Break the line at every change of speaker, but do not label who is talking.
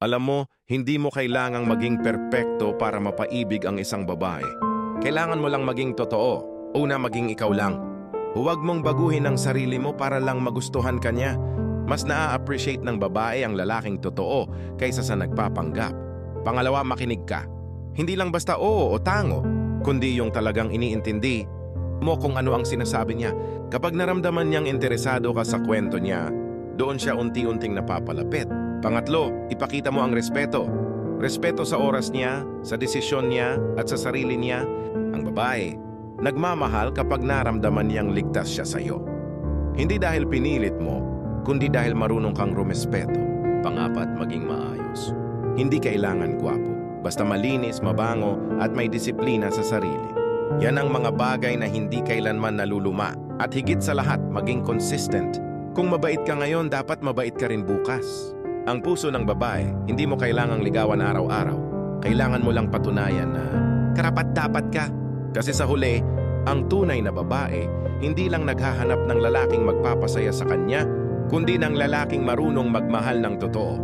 Alam mo, hindi mo kailangang maging perpekto para mapaibig ang isang babae. Kailangan mo lang maging totoo. Una, maging ikaw lang. Huwag mong baguhin ang sarili mo para lang magustuhan ka niya. Mas naa-appreciate ng babae ang lalaking totoo kaysa sa nagpapanggap. Pangalawa, makinig ka. Hindi lang basta oo o tango, kundi yung talagang iniintindi mo kung ano ang sinasabi niya. Kapag naramdaman niyang interesado ka sa kwento niya, doon siya unti-unting napapalapit. Pangatlo, ipakita mo ang respeto. Respeto sa oras niya, sa desisyon niya, at sa sarili niya. Ang babae, nagmamahal kapag naramdaman niyang ligtas siya sa iyo. Hindi dahil pinilit mo, kundi dahil marunong kang rumespeto. Pangapat, maging maayos. Hindi kailangan gwapo. Basta malinis, mabango, at may disiplina sa sarili. Yan ang mga bagay na hindi kailanman naluluma. At higit sa lahat, maging consistent. Kung mabait ka ngayon, dapat mabait ka rin bukas. Ang puso ng babae, hindi mo kailangang ligawan araw-araw. Kailangan mo lang patunayan na karapat-dapat ka. Kasi sa huli, ang tunay na babae, hindi lang naghahanap ng lalaking magpapasaya sa kanya, kundi ng lalaking marunong magmahal ng totoo.